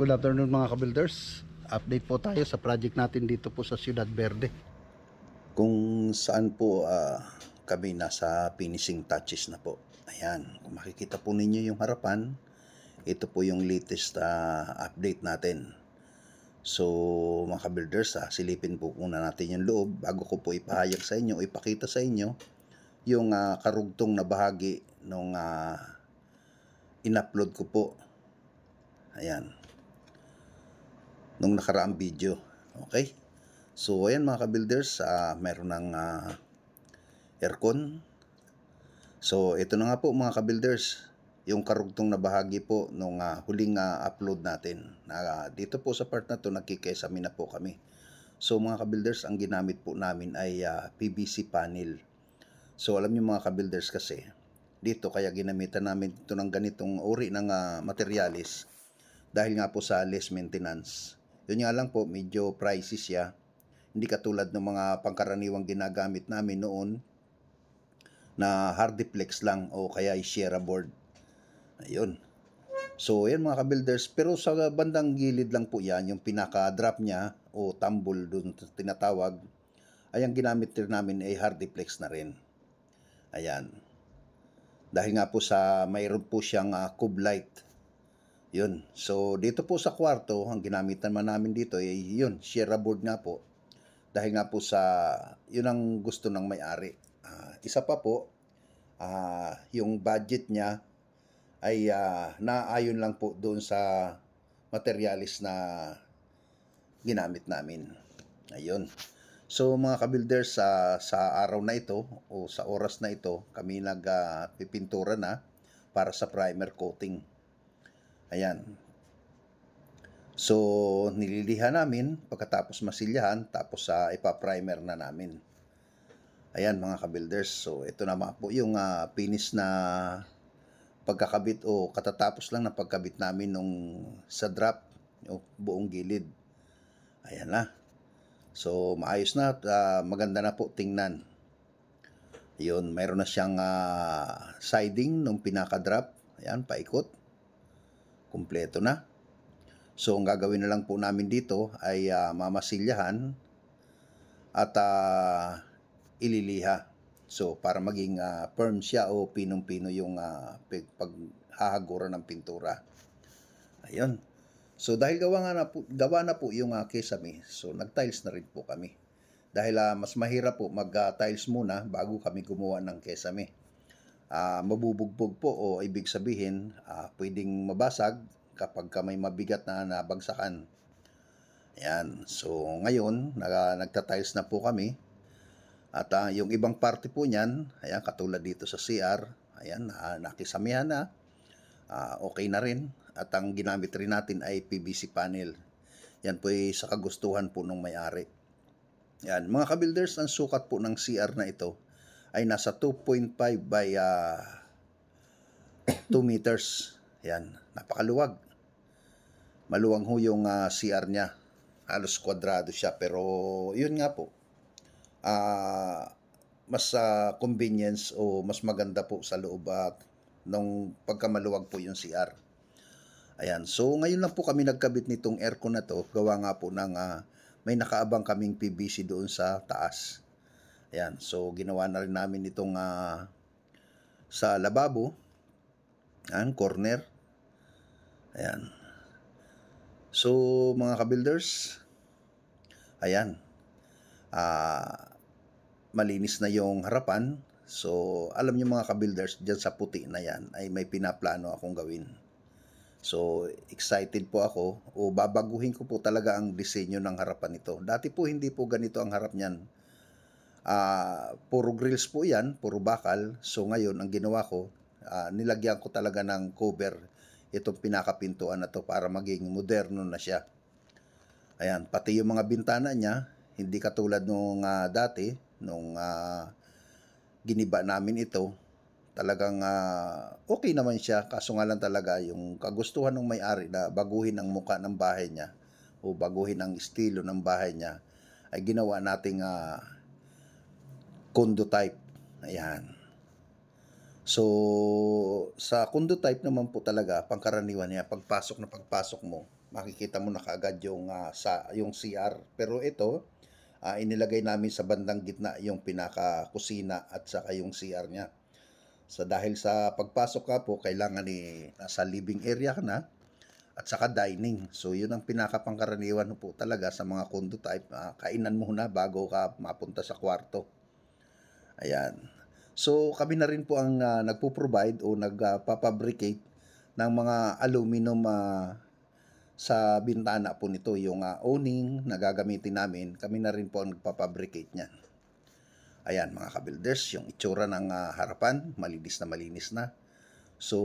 Good afternoon mga kabuilders. Update po tayo sa project natin dito po sa Ciudad Verde. Kung saan po kami nasa finishing touches na po. Ayan, kung makikita po ninyo yung harapan, ito po yung latest update natin. So mga kabuilders, silipin po muna natin yung loob bago ko po ipahayag sa inyo o ipakita sa inyo yung karugtong na bahagi nung in-upload ko po. Ayan, nung nakaraang video. Okay? So ayan mga ka-builders, meron ng aircon. So ito na nga po mga ka-builders, yung karugtong na bahagi po nung huling upload natin. Dito po sa part na to nagkikesami na po kami. So mga ka-builders, ang ginamit po namin ay PVC panel. So alam niyo mga ka-builders kasi, dito kaya ginamitan namin ito ng ganitong uri ng materialis dahil nga po sa less maintenance. Yun nga lang po, medyo pricey siya. Hindi katulad ng mga pangkaraniwang ginagamit namin noon na hardiplex lang o kaya i-share board. Ayun. So, yan mga ka-builders. Pero sa bandang gilid lang po yan, yung pinaka-drop niya o tumble dun tinatawag, ay ang ginamit rin namin ay hardiplex na rin. Ayan. Dahil nga po sa mayroon po siyang cube light. Yun. So, dito po sa kwarto, ang ginamitan man namin dito ay yun, share board nga po. Dahil nga po sa, yun ang gusto ng may-ari. Isa pa po, yung budget niya ay naayon lang po doon sa materialis na ginamit namin. Ayun. So, mga ka-builders, sa araw na ito o sa oras na ito, kami nagpipintura na para sa primer coating. Ayan. So, nililiha namin pagkatapos masilyahan, tapos ipa-primer na namin. Ayan mga ka-builders. So, ito naman po yung finish na pagkakabit o katatapos lang na pagkabit namin nung sa drop o buong gilid. Ayan na. So, maayos na at maganda na po tingnan. Yun, mayroon na siyang siding nung pinaka-drop. Ayan, paikot. Kumpleto na. So, ang gagawin na lang po namin dito ay mamasilyahan at ililiha. So, para maging firm siya o pinong-pino yung paghahaguran ng pintura. Ayun. So, dahil gawa na po yung kesame, so nag-tiles na rin po kami. Dahil mas mahirap po mag-tiles muna bago kami gumawa ng kesame. Mabubugbog po o ibig sabihin pwedeng mabasag kapag may mabigat na nabagsakan. Ayan. So ngayon nagta-tiles na po kami at yung ibang parte po niyan, ayan, katulad dito sa CR, ayan, nakisamihan na, okay na rin at ang ginamit rin natin ay PVC panel. Yan po ay sa kagustuhan po ng may-ari. Yan mga ka-builders, ang sukat po ng CR na ito ay nasa 2.5 by 2 meters. Yan, napakaluwag. Maluwang ho yung CR niya. Halos kwadrado siya, pero yun nga po. Mas convenience o mas maganda po sa loob nung pagkamaluwag po yung CR. Ayan, so ngayon lang po kami nagkabit nitong aircon na to. Gawa nga po ng may nakaabang kaming PVC doon sa taas. Ayan, so ginawa na rin namin itong sa lababo. Ayan, corner. Ayan. So, mga ka-builders, ayan. Malinis na yung harapan. So, alam niyo mga ka-builders, dyan sa puti na yan ay may pinaplano akong gawin. So, excited po ako o babaguhin ko po talaga ang disenyo ng harapan nito. Dati po hindi po ganito ang harap niyan. Puro grills po yan, puro bakal. So ngayon ang ginawa ko, nilagyan ko talaga ng cover itong pinakapintuan na to para maging moderno na siya. Ayan, pati yung mga bintana niya, hindi katulad nung dati, nung giniba namin ito, talagang okay naman siya. Kaso nga lang talaga yung kagustuhan ng may-ari na baguhin ang muka ng bahay niya o baguhin ang estilo ng bahay niya, ay ginawa nating condo type. Ayan. So, sa condo type naman po talaga, pangkaraniwan niya, pagpasok mo, makikita mo na kaagad yung CR. Pero ito, inilagay namin sa bandang gitna yung pinaka-kusina at saka yung CR niya. So dahil sa pagpasok ka po, kailangan nasa living area ka na at saka dining. So yun ang pinakapangkaraniwan po talaga sa mga condo type. Kainan mo na bago ka mapunta sa kwarto. Ayan. So kami na rin po ang nagpo-provide o nagpapabricate ng mga aluminum sa bintana po nito. Yung awning na gagamitin namin, kami na rin po ang nagpapabricate niyan. Ayan mga ka-builders, yung itsura ng harapan, malinis na. So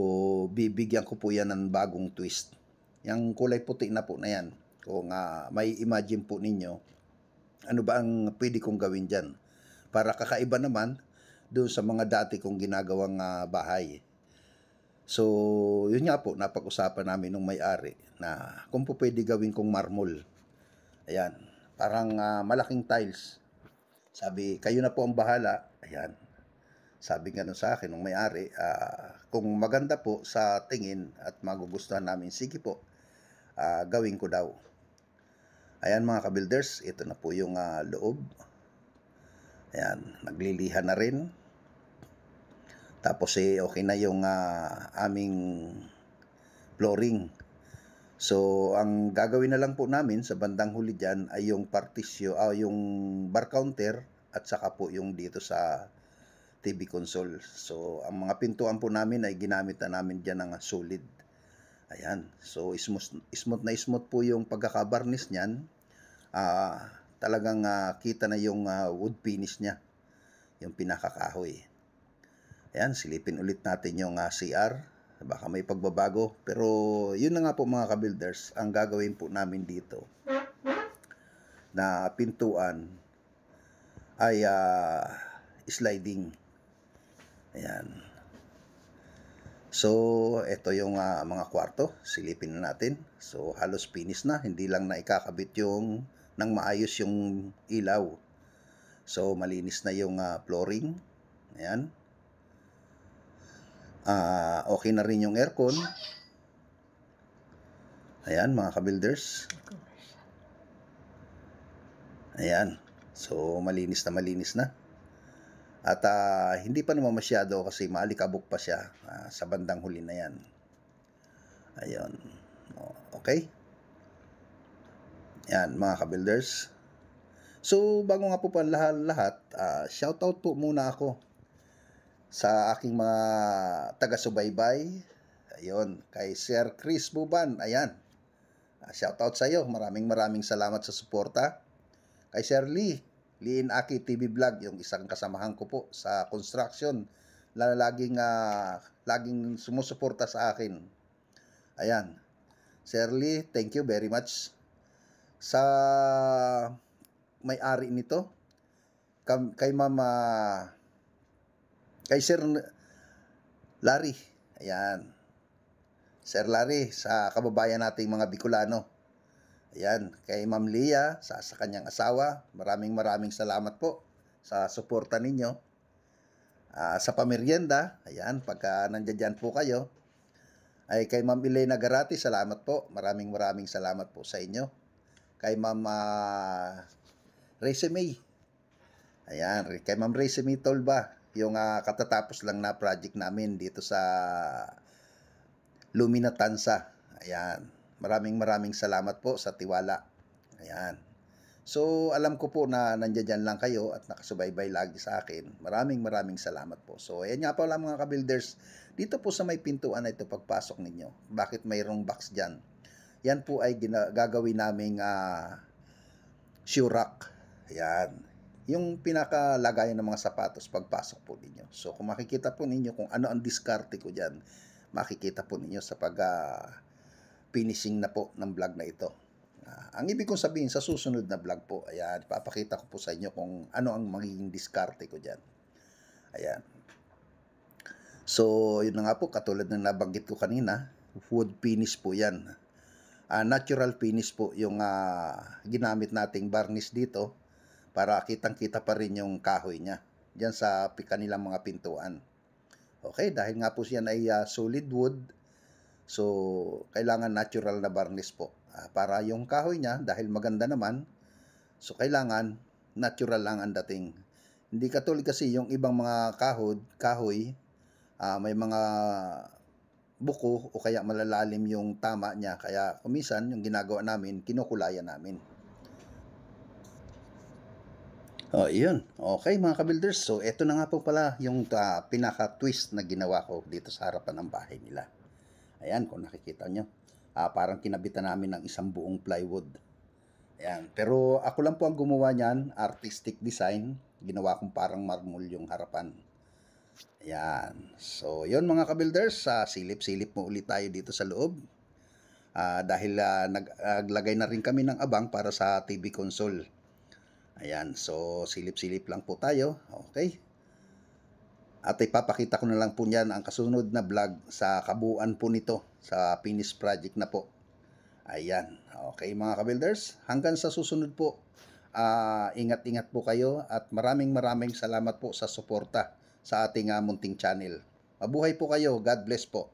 bibigyan ko po yan ng bagong twist. Yung kulay puti na po na yan. Kung may imagine po ninyo, ano ba ang pwede kong gawin dyan? Para kakaiba naman doon sa mga dati kong ginagawang bahay. So, yun nga po, napag-usapan namin nung may-ari na kung po pwede gawin kong marmol. Ayan, parang malaking tiles. Sabi, kayo na po ang bahala. Ayan, sabi nga nun sa akin nung may-ari, kung maganda po sa tingin at magugustuhan namin, sige po, gawin ko daw. Ayan mga ka-builders, ito na po yung loob. Ayan, nagliliha na rin. Tapos okay na yung aming flooring. So ang gagawin na lang po namin sa bandang huli dyan ay yung partisyo, yung bar counter at saka po yung dito sa TV console. So ang mga pintuan po namin ay ginamit na namin dyan ng solid. Ayan, so smooth po yung pagkakabarnis niyan. Talagang kita na yung wood finish niya, yung pinakakahoy. Ayan, silipin ulit natin yung CR. Baka may pagbabago. Pero yun na nga po mga ka-builders, ang gagawin po namin dito na pintuan ay sliding. Ayan. So, ito yung mga kwarto. Silipin na natin. So, halos finish na. Hindi lang na ikakabit yung nang maayos yung ilaw. So, malinis na yung flooring. Ayan. Okay na rin yung aircon. Ayan mga ka-builders. Ayan. So malinis na. At hindi pa naman masyado kasi maalikabok pa siya sa bandang huli na yan. Ayun. Okay. Ayan mga ka-builders. So bago nga po pa lahat, shoutout po muna ako sa aking mga taga-subaybay. Ayun, kay Sir Chris Buban. Ayan. Shoutout sa iyo. Maraming salamat sa suporta. Kay Sir Lee Aki TV Vlog, yung isang kasamahan ko po sa construction. Laging sumusuporta sa akin. Ayan. Sir Lee, thank you very much. Sa may-ari nito, kay kay Sir Larry. Ayan. Sir Larry, sa kababayan nating mga Bicolano. Ayan. Kay Ma'am Leah, sa kanyang asawa. Maraming salamat po sa suporta ninyo. Sa pamerienda, ayan, pagka nandiyan po kayo. Ay kay Ma'am Elena Garati, salamat po. Maraming salamat po sa inyo. Kay Ma'am Resume. Ayan. Kay Ma'am Resume Tolba. Yung katatapos lang na project namin dito sa Lumina Tansa. Ayan. Maraming salamat po sa tiwala. Ayan. So, alam ko po na nandiyan lang kayo at nakasubaybay lagi sa akin. Maraming salamat po. So, ayan nga po lang mga ka-builders. Dito po sa may pintuan na ito pagpasok ninyo. Bakit mayroong box dyan? Yan po ay gagawin naming shoe rack. Ayan. Yung pinakalagayan ng mga sapatos pagpasok po ninyo. So, kung makikita po ninyo kung ano ang diskarte ko dyan, makikita po ninyo sa finishing na po ng vlog na ito. Ang ibig kong sabihin sa susunod na vlog po, ayan, papakita ko po sa inyo kung ano ang magiging diskarte ko dyan. Ayan. So, yun na nga po, katulad ng nabanggit ko kanina, wood finish po yan. Natural finish po yung ginamit nating varnish dito para kitang-kita pa rin yung kahoy niya dyan sa kanilang mga pintuan. Okay, dahil nga po siya ay solid wood, so kailangan natural na varnish po. para yung kahoy niya, dahil maganda naman, so kailangan natural lang ang dating. Hindi katulad kasi yung ibang mga kahoy, may mga buko o kaya malalalim yung tama niya. Kaya kumisan yung ginagawa namin, kinukulayan namin. Oh, iyon. Okay mga ka-builders. So, eto na nga po pala yung pinaka-twist na ginawa ko dito sa harapan ng bahay nila. Ayan, kung nakikita nyo. Parang kinabitan namin ng isang buong plywood. Ayan. Pero ako lang po ang gumawa niyan, artistic design. Ginawa kong parang marmol yung harapan. Ayan. So, yun mga ka-builders, silip-silip mo ulit tayo dito sa loob. Dahil naglagay na rin kami ng abang para sa TV console. Ayan, so silip-silip lang po tayo. Okay. At ipapakita ko na lang po niyan ang kasunod na vlog sa kabuuan po nito, sa finish project na po. Ayan. Okay mga ka-builders, hanggang sa susunod po. Ingat-ingat po kayo at maraming salamat po sa suporta sa ating munting channel. Mabuhay po kayo. God bless po.